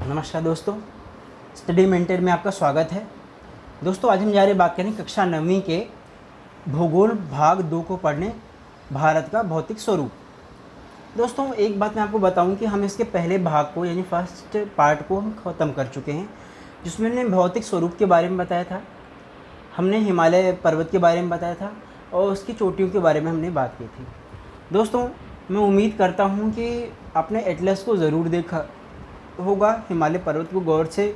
नमस्कार दोस्तों, study mentor में आपका स्वागत है। दोस्तों, आज हम जा रहे बात करें कक्षा 9वीं के भूगोल भाग 2 को पढ़ने, भारत का भौतिक स्वरूप। दोस्तों, एक बात मैं आपको बताऊं कि हम इसके पहले भाग को यानी फर्स्ट पार्ट को हम ख़त्म कर चुके हैं, जिसमें हमने भौतिक स्वरूप के बारे में बताया था। हमने हिमालय पर्वत के बारे में बताया था और उसकी चोटियों के बारे में हमने बात की थी। दोस्तों, मैं उम्मीद करता हूँ कि आपने एटलस को ज़रूर देखा होगा, हिमालय पर्वत को गौर से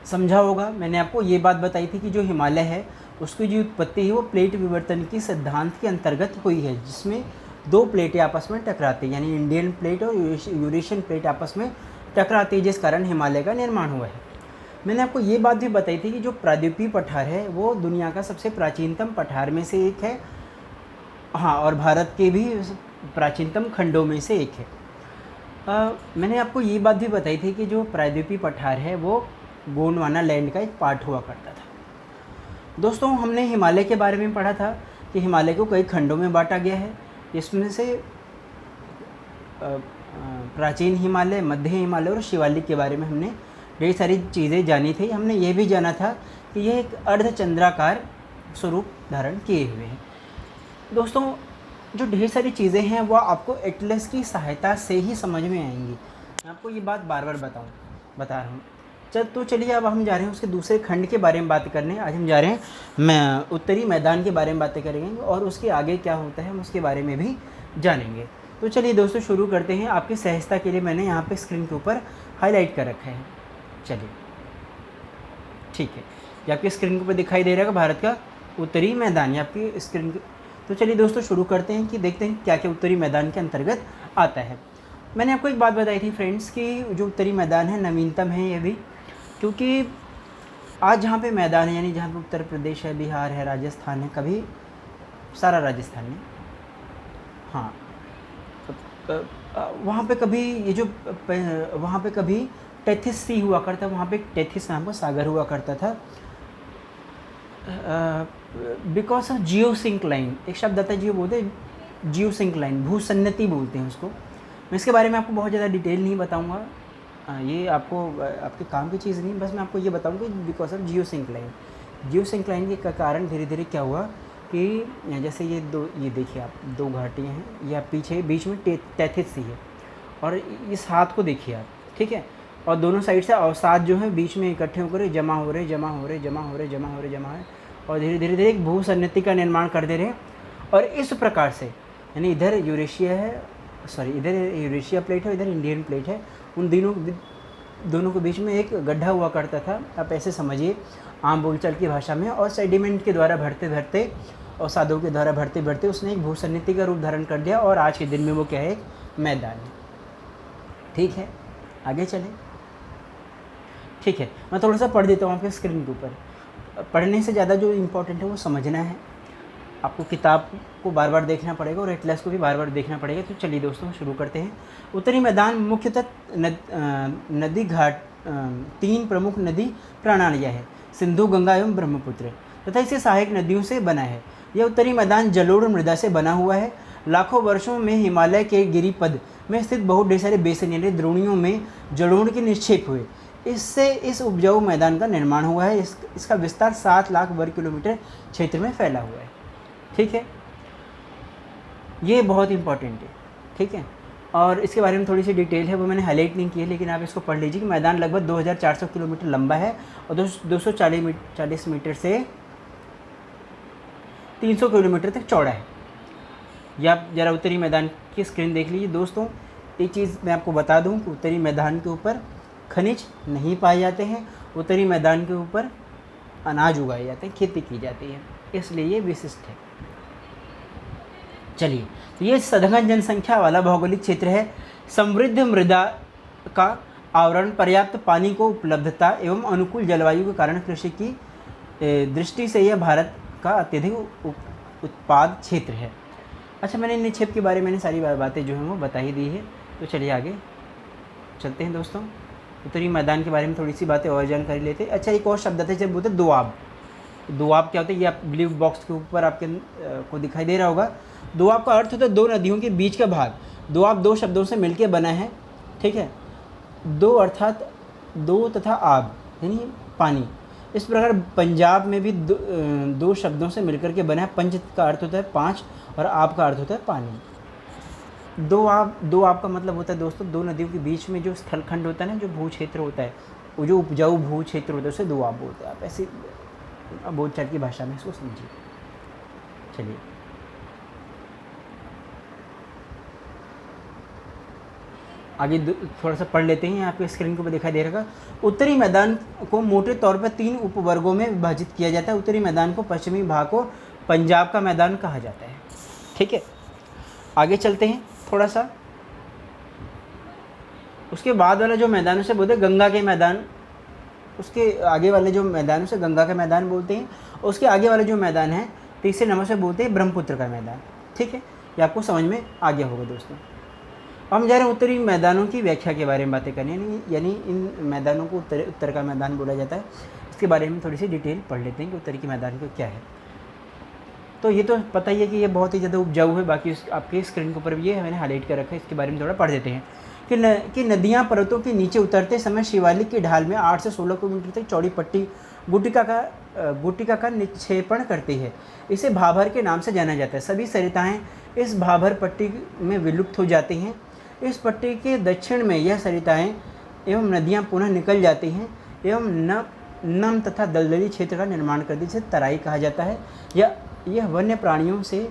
समझा होगा। मैंने आपको ये बात बताई थी कि जो हिमालय है उसकी जो उत्पत्ति है वो प्लेट विवर्तन की सिद्धांत के अंतर्गत हुई है, जिसमें दो प्लेटें आपस में टकराती हैं, यानी इंडियन प्लेट और यूरेशियन प्लेट आपस में टकराती है, जिस कारण हिमालय का निर्माण हुआ है। मैंने आपको ये बात भी बताई थी कि जो प्रायद्वीपीय पठार है वो दुनिया का सबसे प्राचीनतम पठार में से एक है, हाँ, और भारत के भी प्राचीनतम खंडों में से एक है। मैंने आपको ये बात भी बताई थी कि जो प्रायद्वीपीय पठार है वो गोंडवाना लैंड का एक पार्ट हुआ करता था। दोस्तों, हमने हिमालय के बारे में पढ़ा था कि हिमालय को कई खंडों में बांटा गया है, इसमें से प्राचीन हिमालय, मध्य हिमालय और शिवालिक के बारे में हमने ढेर सारी चीज़ें जानी थी। हमने ये भी जाना था कि यह एक अर्धचंद्राकार स्वरूप धारण किए हुए हैं। दोस्तों, जो ढेर सारी चीज़ें हैं वो आपको एटलस की सहायता से ही समझ में आएंगी। मैं आपको ये बात बार बार बता रहा हूँ। चलिए अब हम जा रहे हैं उसके दूसरे खंड के बारे में बात करने। आज हम जा रहे हैं उत्तरी मैदान के बारे में बातें करेंगे और उसके आगे क्या होता है हम उसके बारे में भी जानेंगे। तो चलिए दोस्तों, शुरू करते हैं। आपकी सहजता के लिए मैंने यहाँ पे स्क्रीन के ऊपर हाईलाइट कर रखा है। चलिए, ठीक है, ये आपकी स्क्रीन के ऊपर दिखाई दे रहा है भारत का उत्तरी मैदान, ये आपकी स्क्रीन। तो चलिए दोस्तों, शुरू करते हैं कि देखते हैं क्या क्या उत्तरी मैदान के अंतर्गत आता है। मैंने आपको एक बात बताई थी फ्रेंड्स कि जो उत्तरी मैदान है नवीनतम है ये भी, क्योंकि आज जहाँ पे मैदान है यानी जहाँ पे उत्तर प्रदेश है, बिहार है, राजस्थान है, कभी सारा राजस्थान है, हाँ, वहाँ पे कभी ये जो वहाँ पे कभी टेथिस सी हुआ करता, वहाँ पे टेथिस नाम का सागर हुआ करता था। बिकॉज ऑफ जियोसिंक्लाइन, एक शब्द आता है जियो बोलते हैं, जियोसिंक्लाइन, भूसन्नति बोलते हैं उसको। मैं इसके बारे में आपको बहुत ज़्यादा डिटेल नहीं बताऊंगा, ये आपको आपके काम की चीज़ नहीं, बस मैं आपको ये बताऊंगा बिकॉज ऑफ जियोसिंक्लाइन के कारण धीरे धीरे क्या हुआ कि जैसे ये देखिए आप, दो घाटियाँ हैं, या पीछे बीच में टेथिस सी है, और इस हाथ को देखिए आप, ठीक है, और दोनों साइड से अवसाद जो है बीच में इकट्ठे होकर जमा हो रहे और धीरे धीरे एक भूसन्नति का निर्माण कर दे रहे हैं। और इस प्रकार से यानी इधर यूरेशिया प्लेट है, इधर इंडियन प्लेट है, उन दोनों के बीच में एक गड्ढा हुआ करता था, आप ऐसे समझिए आम बोलचाल की भाषा में, और सेडिमेंट के द्वारा भरते अवसादों के द्वारा भरते उसने एक भूसन्नति का रूप धारण कर दिया, और आज के दिन में वो क्या है, एक मैदान है। ठीक है, आगे चलें। ठीक है, मैं थोड़ा सा पढ़ देता हूँ आपके स्क्रीन के ऊपर। पढ़ने से ज़्यादा जो इम्पोर्टेंट है वो समझना है। आपको किताब को बार बार देखना पड़ेगा और एटलस को भी बार बार देखना पड़ेगा। तो चलिए दोस्तों, शुरू करते हैं। उत्तरी मैदान मुख्यतः नदी घाट, 3 प्रमुख नदी प्रणालियाँ हैं, सिंधु, गंगा एवं ब्रह्मपुत्र, तथा इसे सहायक नदियों से बना है। यह उत्तरी मैदान जलोढ़ मृदा से बना हुआ है। लाखों वर्षों में हिमालय के गिरिपद में स्थित बहुत ढेर सारे बेसिन यानी द्रोणियों में जलोढ़ के निक्षेप हुए, इससे इस उपजाऊ मैदान का निर्माण हुआ है। इसका विस्तार 7 लाख वर्ग किलोमीटर क्षेत्र में फैला हुआ है। ठीक है, ये बहुत इंपॉर्टेंट है। ठीक है, और इसके बारे में थोड़ी सी डिटेल है, वो मैंने हाईलाइट नहीं की है, लेकिन आप इसको पढ़ लीजिए कि मैदान लगभग 2400 किलोमीटर लंबा है और 240 मीटर से 300 किलोमीटर तक चौड़ा है। या आप जरा उत्तरी मैदान की स्क्रीन देख लीजिए। दोस्तों, एक चीज़ मैं आपको बता दूं कि उत्तरी मैदान के ऊपर खनिज नहीं पाए जाते हैं, उत्तरी मैदान के ऊपर अनाज उगाए जाते हैं, खेती की जाती है, इसलिए ये विशिष्ट है। चलिए, तो ये सघन जनसंख्या वाला भौगोलिक क्षेत्र है। समृद्ध मृदा का आवरण, पर्याप्त पानी को उपलब्धता एवं अनुकूल जलवायु के कारण कृषि की दृष्टि से यह भारत का अत्यधिक उत्पाद क्षेत्र है। अच्छा, मैंने निक्षेप के बारे में सारी बातें जो हैं वो बता ही दी है। तो चलिए आगे चलते हैं दोस्तों, उत्तरी मैदान के बारे में थोड़ी सी बातें और जानकारी लेते हैं। अच्छा, एक और शब्द है जब बोलते हैं दोआब। दोआब क्या होता है, ये आप ब्लू बॉक्स के ऊपर आपके को दिखाई दे रहा होगा। दोआब का अर्थ होता है दो नदियों के बीच का भाग। दोआब 2 शब्दों से मिलकर बना है, ठीक है। दो अर्थात दो तथा आब यानी पानी। इस प्रकार पंजाब में भी दो शब्दों से मिलकर के बना है। पंच का अर्थ होता है पाँच और आब का अर्थ होता है पानी। दो आब का मतलब होता है दोस्तों दो नदियों के बीच में जो स्थलखंड होता है ना, जो भू क्षेत्र होता है, वो जो उपजाऊ भू क्षेत्र होता है उसे दो आब बोलते हैं। आप ऐसे बोलचाल की भाषा में इसको समझिए। चलिए आगे थोड़ा सा पढ़ लेते हैं। आपके स्क्रीन के ऊपर दिखाई दे रहा है। उत्तरी मैदान को मोटे तौर पर 3 उपवर्गों में विभाजित किया जाता है। उत्तरी मैदान को, पश्चिमी भाग को पंजाब का मैदान कहा जाता है। ठीक है, आगे चलते हैं थोड़ा सा। उसके बाद वाला जो मैदान उसे बोलते हैं गंगा के मैदान। उसके आगे वाले जो मैदान उसे गंगा का मैदान बोलते हैं। और उसके आगे वाले जो मैदान है तीसरे नंबर से बोलते हैं ब्रह्मपुत्र का मैदान। ठीक है, ये आपको समझ में आ गया होगा दोस्तों। अब हम जा रहे हैं उत्तरी मैदानों की व्याख्या के बारे में बातें करनी, यानी इन मैदानों को उत्तर का मैदान बोला जाता है। इसके बारे में थोड़ी सी डिटेल पढ़ लेते हैं कि उत्तरी के मैदान को क्या है। तो ये तो पता ही है कि ये बहुत ही ज़्यादा उपजाऊ है। बाकी आपके स्क्रीन के ऊपर भी ये मैंने हाईलाइट कर रखा है। इसके बारे में थोड़ा पढ़ देते हैं कि नदियाँ पर्वतों के नीचे उतरते समय शिवालिक की ढाल में 8 से 16 किलोमीटर तक चौड़ी पट्टी गुटिका का निक्षेपण करती है। इसे भाभर के नाम से जाना जाता है। सभी सरिताएँ इस भाभर पट्टी में विलुप्त हो जाती हैं। इस पट्टी के दक्षिण में यह सरिताएँ एवं नदियाँ पुनः निकल जाती हैं एवं नम तथा दलदली क्षेत्र का निर्माण करती है, जिसे तराई कहा जाता है। यह वन्य प्राणियों से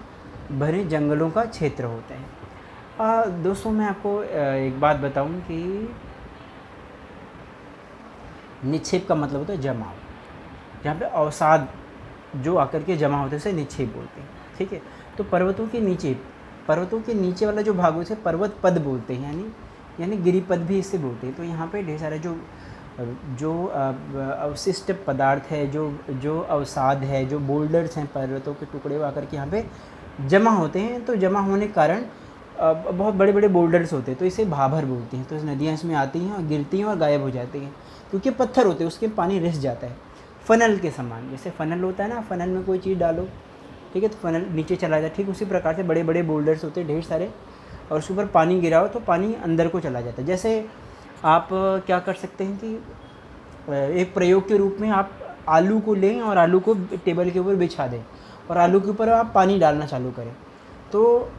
भरे जंगलों का क्षेत्र होता है। दोस्तों मैं आपको एक बात बताऊं कि निक्षेप का मतलब होता है जमाव। जहाँ पे अवसाद जो आकर के जमा होते हैं उसे निक्षेप बोलते हैं। ठीक है, तो पर्वतों के नीचे वाला जो भाग उसे पर्वत पद बोलते हैं, यानी गिरिपद भी इससे बोलते हैं। तो यहाँ पे ढेर सारे जो अवशिष्ट पदार्थ है, जो अवसाद है, जो बोल्डर्स हैं, पर्वतों के टुकड़े आकर के यहाँ पे जमा होते हैं। तो जमा होने के कारण बहुत बड़े बड़े बोल्डर्स होते हैं, तो इसे भाभर बोलते हैं। तो नदियाँ इसमें आती हैं और गिरती हैं और गायब हो जाती हैं, क्योंकि पत्थर होते हैं, उसके पानी रिस जाता है फ़नल के समान। जैसे फ़नल होता है ना, फ़नल में कोई चीज़ डालो, ठीक है, तो फ़नल नीचे चला जाता है। ठीक उसी प्रकार से बड़े बड़े बोल्डर्स होते हैं ढेर सारे, और उसके ऊपर पानी गिराओ तो पानी अंदर को चला जाता है। जैसे आप क्या कर सकते हैं कि एक प्रयोग के रूप में आप आलू को लें और आलू को टेबल के ऊपर बिछा दें और आलू के ऊपर आप पानी डालना चालू करें, तो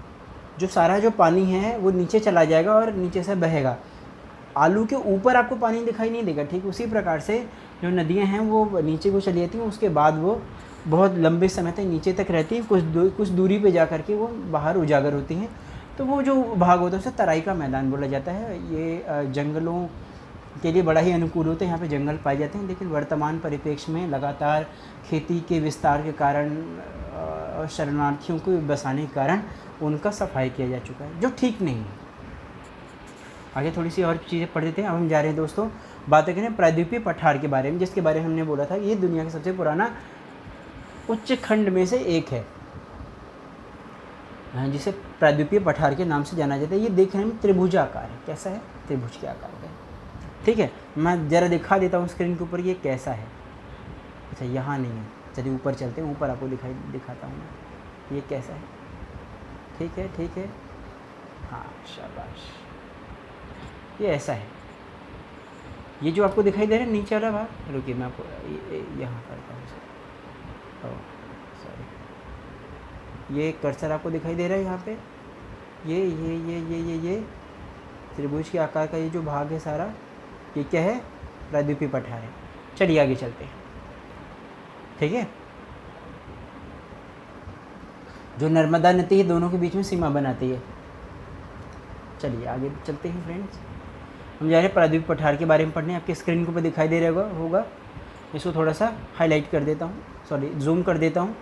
जो सारा जो पानी है वो नीचे चला जाएगा और नीचे से बहेगा। आलू के ऊपर आपको पानी दिखाई नहीं देगा। ठीक उसी प्रकार से जो नदियाँ हैं वो नीचे को चली जाती हैं, उसके बाद वो बहुत लंबे समय तक नीचे तक रहती हैं। कुछ दूरी पे जा कर के वो बाहर उजागर होती हैं। तो वो जो भाग होता है उसे तराई का मैदान बोला जाता है। ये जंगलों के लिए बड़ा ही अनुकूल होते हैं, यहाँ पे जंगल पाए जाते हैं। लेकिन वर्तमान परिप्रेक्ष्य में लगातार खेती के विस्तार के कारण और शरणार्थियों को बसाने के कारण उनका सफाई किया जा चुका है, जो ठीक नहीं है। आगे थोड़ी सी और चीज़ें पढ़ देते हैं। अब हम जा रहे हैं दोस्तों बातें करें प्रायद्वीपीय पठार के बारे में, जिसके बारे में हमने बोला था ये दुनिया का सबसे पुराना उच्च खंड में से एक है, जिसे प्रायद्वीपीय पठार के नाम से जाना जाता है। ये देखने में त्रिभुजाकार है। कैसा है? त्रिभुज के आकार का। ठीक है, मैं ज़रा दिखा देता हूँ स्क्रीन के ऊपर ये कैसा है। अच्छा यहाँ नहीं है, चलिए ऊपर चलते हैं, ऊपर आपको दिखाता हूँ मैं ये कैसा है। ठीक है, हाँ शाबाश, ये ऐसा है। ये जो आपको दिखाई दे रहा है नीचे वाला भाग, रुकिए मैं आपको यहाँ करता हूँ। सॉरी, ये कर्सर आपको दिखाई दे रहा है यहाँ पे, ये त्रिभुज के आकार का ये जो भाग है सारा, ये क्या है? प्रायद्वीपीय पठार है। चलिए आगे चलते हैं। ठीक है, जो नर्मदा नदी है दोनों के बीच में सीमा बनाती है। चलिए आगे चलते हैं फ्रेंड्स। हम जा रहे हैं प्रायद्वीपीय पठार के बारे में पढ़ने। आपके स्क्रीन के ऊपर दिखाई दे रहा होगा। इसको थोड़ा सा हाईलाइट कर देता हूँ, सॉरी जूम कर देता हूँ,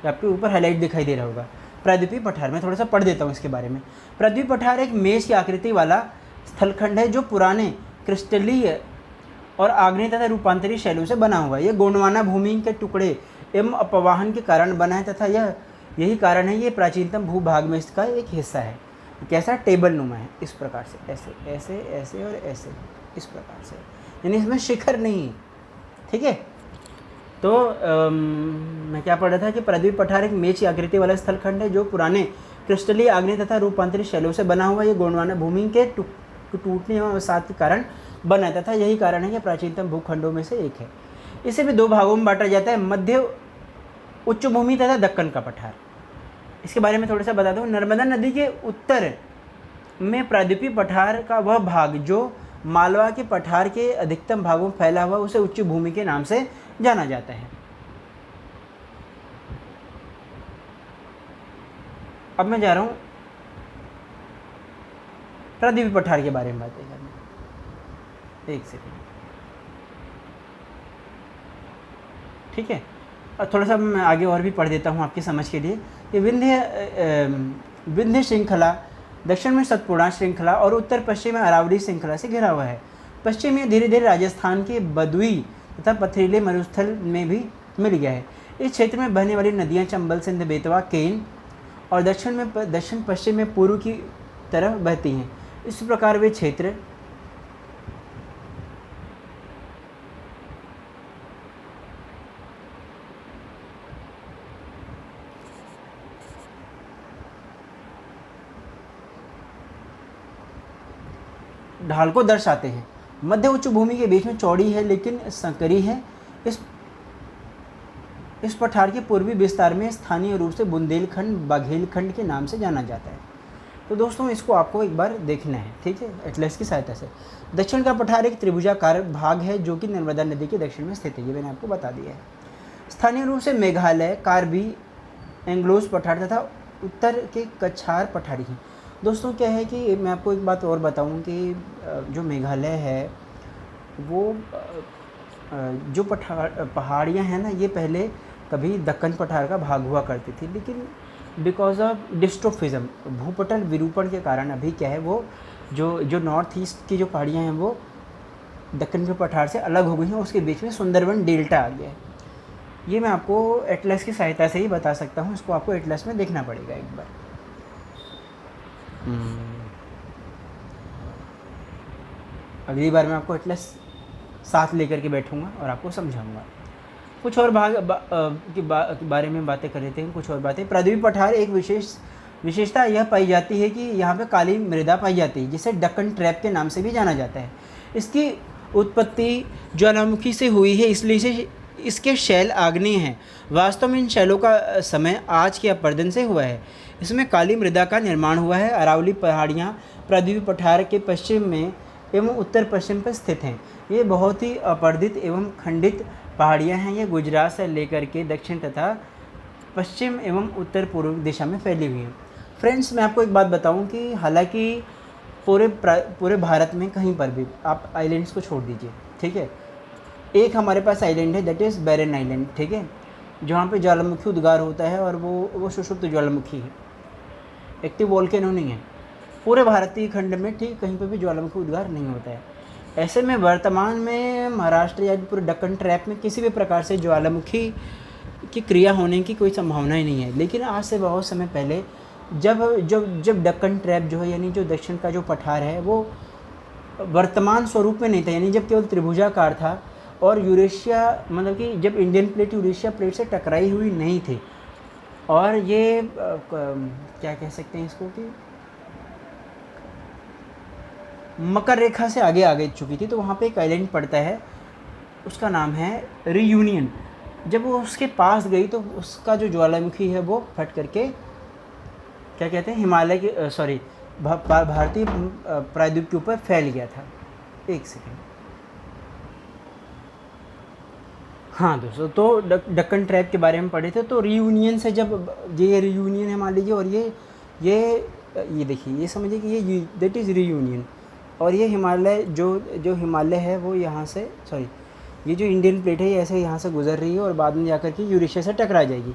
आपके ऊपर हाईलाइट दिखाई दे रहा होगा। प्रायद्वीपीय पठार में थोड़ा सा पढ़ देता हूँ इसके बारे में। प्रायद्वीपीय पठार एक मेज की आकृति वाला स्थलखंड है जो पुराने क्रिस्टलीय और आग्नेय तथा रूपांतरित शैलों से बना हुआ है। यह गोंडवाना भूमि के टुकड़े एवं अपवाहन के कारण बना है तथा यही कारण है ये प्राचीनतम भूभाग में इसका एक हिस्सा है। कैसा? टेबल नुमा है, इस प्रकार से, ऐसे और ऐसे, इस प्रकार से, यानी इसमें शिखर नहीं है। ठीक है, तो मैं क्या पढ़ रहा था कि प्रायद्वीपीय पठार एक मेज की आकृति वाला स्थलखंड है जो पुराने क्रिस्टलीय आग्नेय तथा रूपांतरित शैलों से बना हुआ है। ये गोंडवाना भूमि के टूटने एवं अवसाद के कारण बना था। यही कारण है कि प्राचीनतम भूखंडों में से एक है। इसे भी दो भागों में बांटा जाता है, मध्य उच्च भूमि तथा दक्कन का पठार। इसके बारे में थोड़ा सा बता दूं। नर्मदा नदी के उत्तर में प्रायद्वीपीय पठार का वह भाग जो मालवा के पठार के अधिकतम भागों में फैला हुआ उसे उच्च भूमि के नाम से जाना जाता है। अब मैं जा रहा हूँ प्रायद्वीपीय पठार के बारे में बातें करने। एक सेकंड, ठीक है। और थोड़ा सा मैं आगे और भी पढ़ देता हूँ आपकी समझ के लिए। कि विंध्य श्रृंखला दक्षिण में सतपुड़ा श्रृंखला और उत्तर पश्चिम में अरावली श्रृंखला से घिरा हुआ है। पश्चिम में धीरे धीरे राजस्थान के बदुई तथा पथरीले मरुस्थल में भी मिल गया है। इस क्षेत्र में बहने वाली नदियाँ चंबल, सिंध, बेतवा, केन और दक्षिण पश्चिम में पूर्व की तरफ बहती हैं। इस प्रकार वे क्षेत्र ढाल को दर्शाते हैं। मध्य उच्च भूमि के बीच में चौड़ी है लेकिन संकरी है। इस पठार के पूर्वी विस्तार में स्थानीय रूप से बुंदेलखंड, बाघेलखंड के नाम से जाना जाता है। तो दोस्तों इसको आपको एक बार देखना है, ठीक है, एटलस की सहायता से। दक्षिण का पठार एक त्रिभुजाकार भाग है जो कि नर्मदा नदी के दक्षिण में स्थित है, ये मैंने आपको बता दिया है। स्थानीय रूप से मेघालय, कार्बी एंग्लोज पठार तथा उत्तर के कछार पठारी हैं। दोस्तों क्या है कि मैं आपको एक बात और बताऊं कि जो मेघालय है वो जो पहाड़ियाँ हैं ना, ये पहले कभी दक्कन पठार का भाग हुआ करती थी, लेकिन बिकॉज ऑफ डिस्ट्रोफिज्म, भूपटल विरूपण के कारण अभी क्या है वो जो नॉर्थ ईस्ट की जो पहाड़ियाँ हैं वो दक्कन के पठार से अलग हो गई हैं। उसके बीच में सुंदरबन डेल्टा आ गया है। ये मैं आपको एटलस की सहायता से ही बता सकता हूँ। इसको आपको एटलस में देखना पड़ेगा एक बार। अगली बार मैं आपको एटलस साथ लेकर के बैठूंगा और आपको समझाऊंगा। कुछ और भाग के बारे में बातें कर लेते हैं। कुछ और बातें। प्रायद्वीपीय पठार एक विशेषता यह पाई जाती है कि यहाँ पे काली मृदा पाई जाती है जिसे डक्कन ट्रैप के नाम से भी जाना जाता है। इसकी उत्पत्ति ज्वालामुखी से हुई है, इसलिए इसके शैल आग्नेय हैं। वास्तव में इन शैलों का समय आज के अपरदन से हुआ है। इसमें काली मृदा का निर्माण हुआ है। अरावली पहाड़ियाँ प्रायद्वीपीय पठार के पश्चिम में एवं उत्तर पश्चिम पर स्थित हैं। ये बहुत ही अपर्दित एवं खंडित पहाड़ियाँ हैं। ये गुजरात से लेकर के दक्षिण तथा पश्चिम एवं उत्तर पूर्व दिशा में फैली हुई हैं। फ्रेंड्स, मैं आपको एक बात बताऊं कि हालांकि पूरे भारत में कहीं पर भी आप आइलैंड्स को छोड़ दीजिए, ठीक है, एक हमारे पास आइलैंड है दैट इज़ बैरन आइलैंड, ठीक है, जहाँ पे ज्वालामुखी उद्गार होता है और वो सुषुप्त ज्वालामुखी है, एक्टिव वोल्केनो नहीं है। पूरे भारतीय खंड में ठीक कहीं पर भी ज्वालामुखी उद्गार नहीं होता है। ऐसे में वर्तमान में महाराष्ट्र या पूरे दक्कन ट्रैप में किसी भी प्रकार से ज्वालामुखी की क्रिया होने की कोई संभावना ही नहीं है। लेकिन आज से बहुत समय पहले जब दक्कन ट्रैप जो है, यानी जो दक्षिण का जो पठार है, वो वर्तमान स्वरूप में नहीं था, यानी जब केवल त्रिभुजाकार था और यूरेशिया, मतलब कि जब इंडियन प्लेट यूरेशिया प्लेट से टकराई हुई नहीं थी और ये क्या कह सकते हैं इसको कि मकर रेखा से आगे आगे चुकी थी, तो वहाँ पे एक आइलैंड पड़ता है, उसका नाम है रियूनियन। जब वो उसके पास गई तो उसका जो ज्वालामुखी है वो फट करके क्या कहते हैं हिमालय के भारतीय प्रायद्वीप के ऊपर फैल गया था। एक सेकेंड, हाँ दोस्तों, तो दक्कन ट्रैप के बारे में पढ़े थे। तो रियूनियन से जब ये रियूनियन है मान लीजिए, और ये देखिए, ये समझिए कि ये दैट इज़ रियूनियन, और ये हिमालय जो हिमालय है वो यहाँ से ये जो इंडियन प्लेट है ये ऐसे यहाँ से गुजर रही है और बाद में जाकर के यूरेशिया से टकरा जाएगी।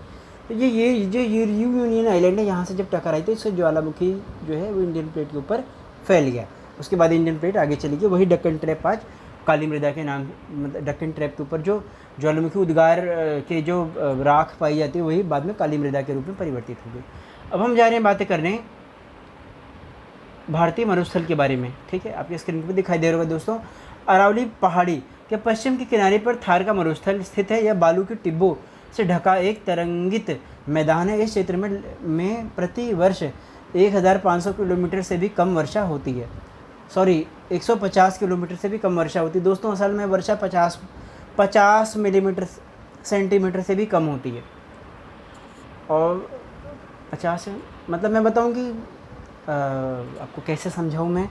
तो ये रियूनियन आइलैंड है, यहाँ से जब टकराई तो इससे ज्वालामुखी जो है वो इंडियन प्लेट के ऊपर फैल गया। उसके बाद इंडियन प्लेट आगे चली गई। वही दक्कन ट्रैप आज काली मृदा के नाम, मतलब दक्कन ट्रैप के ऊपर जो ज्वालामुखी उद्गार के जो राख पाई जाती है वही बाद में काली मृदा के रूप में परिवर्तित हो गई। अब हम जा रहे हैं बातें करने भारतीय मरुस्थल के बारे में, ठीक है, आपकी स्क्रीन पर दिखाई दे रहा होगा दोस्तों। अरावली पहाड़ी के पश्चिम के किनारे पर थार का मरुस्थल स्थित है। यह बालू के टिब्बों से ढका एक तरंगित मैदान है। इस क्षेत्र में प्रति वर्ष 1500 किलोमीटर से भी कम वर्षा होती है। सॉरी 150 किलोमीटर से भी कम वर्षा होती है। दोस्तों असल में वर्षा 50 मिलीमीटर सेंटीमीटर से भी कम होती है। और 50 मतलब मैं बताऊं कि आपको कैसे समझाऊं मैं,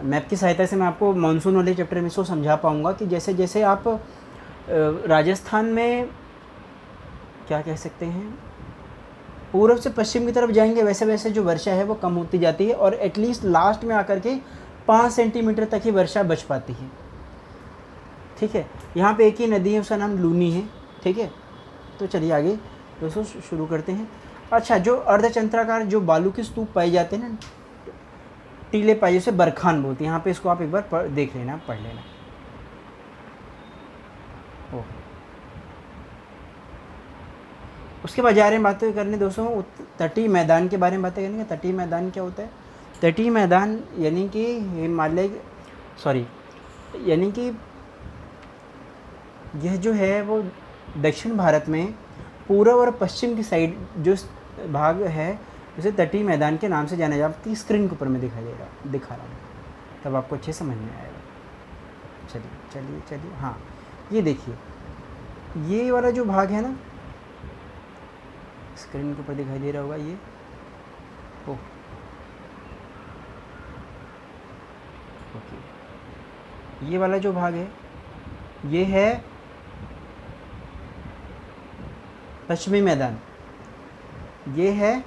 मैप की सहायता से मैं आपको मानसून वाले चैप्टर में इसको समझा पाऊंगा कि जैसे जैसे आप राजस्थान में क्या कह सकते हैं पूर्व से पश्चिम की तरफ जाएंगे वैसे वैसे जो वर्षा है वो कम होती जाती है और एटलीस्ट लास्ट में आकर के 5 सेंटीमीटर तक ही वर्षा बच पाती है। ठीक है, यहाँ पे एक ही नदी है उसका नाम लूनी है। ठीक है, तो चलिए आगे दोस्तों शुरू करते हैं। अच्छा, जो अर्धचंद्राकार जो बालू के स्तूप पाए जाते हैं ना, टीले पाए, उसे बरखान बोलते हैं। यहाँ पे इसको आप एक बार देख लेना, पढ़ लेना। ओ उसके बाद जा रहे हैं बातें करने दोस्तों तटीय मैदान के बारे में बातें करेंगे। तटीय मैदान क्या होता है? तटीय मैदान यानी कि हिमालय यानी कि यह जो है वो दक्षिण भारत में पूर्व और पश्चिम की साइड जो भाग है उसे तटीय मैदान के नाम से जाना जाता है। स्क्रीन के ऊपर में दिखा रहा हूँ, तब आपको अच्छे समझ में आएगा। चलिए हाँ, ये देखिए ये वाला जो भाग है ना, स्क्रीन के ऊपर दिखाई दे रहा होगा ये। ओके, ये वाला जो भाग है ये है पश्चिमी मैदान, ये है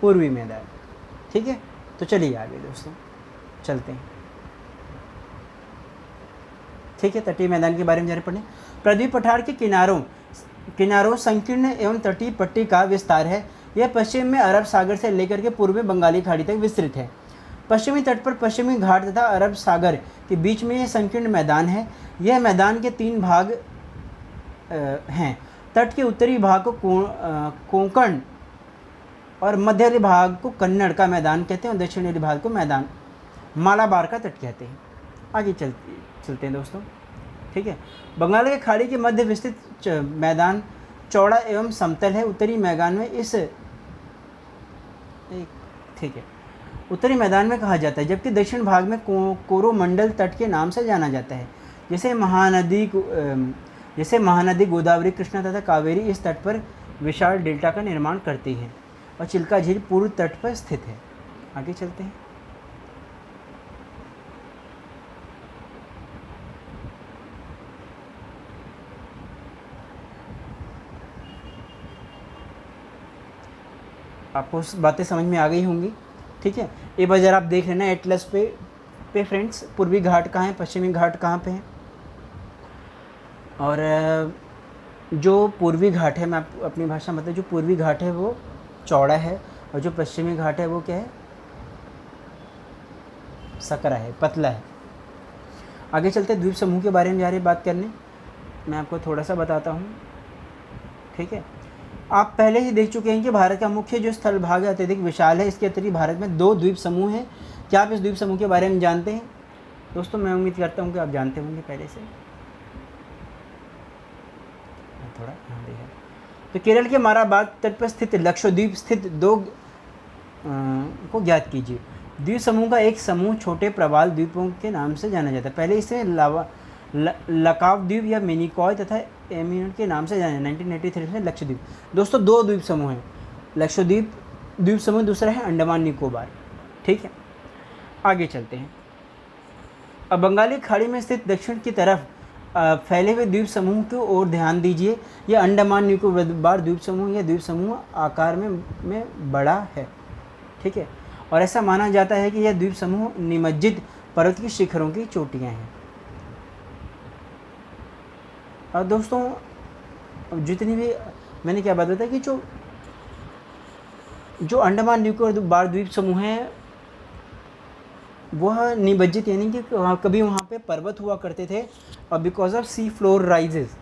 पूर्वी मैदान। ठीक है, तो चलिए आगे दोस्तों चलते हैं। ठीक है, तटीय मैदान के बारे में जारी पढ़ें। पृथ्वी पठार के किनारों संकीर्ण एवं तटीय पट्टी का विस्तार है। यह पश्चिम में अरब सागर से लेकर के पूर्व में बंगाली खाड़ी तक विस्तृत है। पश्चिमी तट पर पश्चिमी घाट तथा अरब सागर के बीच में यह संकीर्ण मैदान है। यह मैदान के 3 भाग हैं। तट के उत्तरी भाग को कोंकण और मध्य भाग को कन्नड़ का मैदान कहते हैं और दक्षिणी भाग को मैदान मालाबार का तट कहते हैं। आगे चलते हैं दोस्तों। ठीक है, बंगाल की खाड़ी के मध्य विस्तृत मैदान चौड़ा एवं समतल है। उत्तरी मैदान में कहा जाता है, जबकि दक्षिण भाग में कोरोमंडल तट के नाम से जाना जाता है। जैसे महानदी गोदावरी, कृष्णा तथा कावेरी इस तट पर विशाल डेल्टा का निर्माण करती हैं और चिल्का झील पूर्व तट पर स्थित है। आगे चलते हैं। आपको बातें समझ में आ गई होंगी। ठीक है, एक बार जरा आप देख लेना एटलस पे फ्रेंड्स, पूर्वी घाट कहाँ है, पश्चिमी घाट कहाँ पे है। और जो पूर्वी घाट है, मैं अपनी भाषा मतलब जो पूर्वी घाट है वो चौड़ा है और जो पश्चिमी घाट है वो क्या है, सकरा है, पतला है। आगे चलते द्वीप समूह के बारे में जा रही बात करने। मैं आपको थोड़ा सा बताता हूँ। ठीक है, आप पहले ही देख चुके हैं कि भारत का मुख्य जो स्थल भाग है अत्यधिक विशाल है। इसके अतिरिक्त भारत में 2 द्वीप समूह हैं। क्या आप इस द्वीप समूह के बारे में जानते हैं दोस्तों? मैं उम्मीद करता हूँ कि आप जानते होंगे पहले से। थोड़ा ध्यान दें। तो केरल के मालाबार तट पर स्थित लक्षद्वीप स्थित 2 को ज्ञात कीजिए। द्वीप समूह का एक समूह छोटे प्रवाल द्वीपों के नाम से जाना जाता है। पहले इसे लकाव द्वीप या मिनिकॉय तथा एमिनट के नाम से जाना। 1983 में लक्षद्वीप। दोस्तों 2 द्वीप समूह हैं, लक्षद्वीप द्वीप समूह, दूसरा है अंडमान निकोबार। ठीक है, आगे चलते हैं। अब बंगाली खाड़ी में स्थित दक्षिण की तरफ फैले हुए द्वीप समूह की ओर ध्यान दीजिए। यह अंडमान निकोबार द्वीप समूह, यह द्वीप समूह आकार में बड़ा है। ठीक है, और ऐसा माना जाता है कि यह द्वीप समूह निमज्जित पर्वत की शिखरों की चोटियां हैं। और दोस्तों जितनी भी मैंने क्या बात बताया कि जो अंडमान निकोबार द्वीप समूह है वह निमज्जित यानी कि कभी वहाँ पे पर्वत हुआ करते थे और because of sea floor rises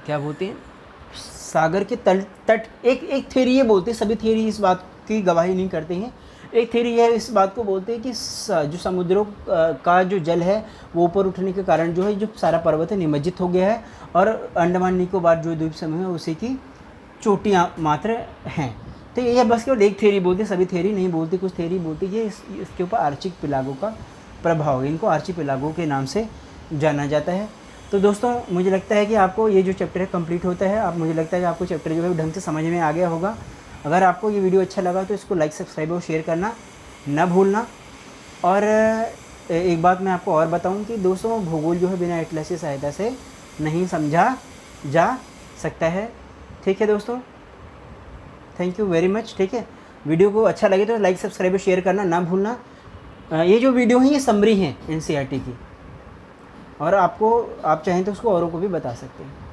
क्या बोलते हैं, सागर के तट एक थ्योरी ये बोलते हैं, सभी थ्योरी इस बात की गवाही नहीं करते हैं। एक थ्योरी यह इस बात को बोलते हैं कि जो समुद्रों का जो जल है वो ऊपर उठने के कारण जो है जो सारा पर्वत है निमज्जित हो गया है और अंडमान निकोबार जो द्वीप समूह है उसी की चोटियाँ मात्र हैं। तो ये बस केवल एक थ्योरी बोलती, सभी थ्योरी नहीं बोलती, कुछ थ्योरी बोलती है इसके ऊपर आर्चिपेलागो का प्रभाव, इनको आर्चिपेलागो के नाम से जाना जाता है। तो दोस्तों मुझे लगता है कि आपको ये जो चैप्टर है कंप्लीट होता है। आप मुझे लगता है कि आपको चैप्टर जो है ढंग से समझ में आ गया होगा। अगर आपको ये वीडियो अच्छा लगा तो इसको लाइक, सब्सक्राइब और शेयर करना ना भूलना। और एक बात मैं आपको और बताऊं कि दोस्तों भूगोल जो है बिना एटलस की सहायता से नहीं समझा जा सकता है। ठीक है दोस्तों, थैंक यू वेरी मच। ठीक है, वीडियो को अच्छा लगे तो लाइक, सब्सक्राइब और शेयर करना ना भूलना। ये जो वीडियो है ये समरी है एनसीईआरटी की, और आपको आप चाहें तो उसको औरों को भी बता सकते हैं।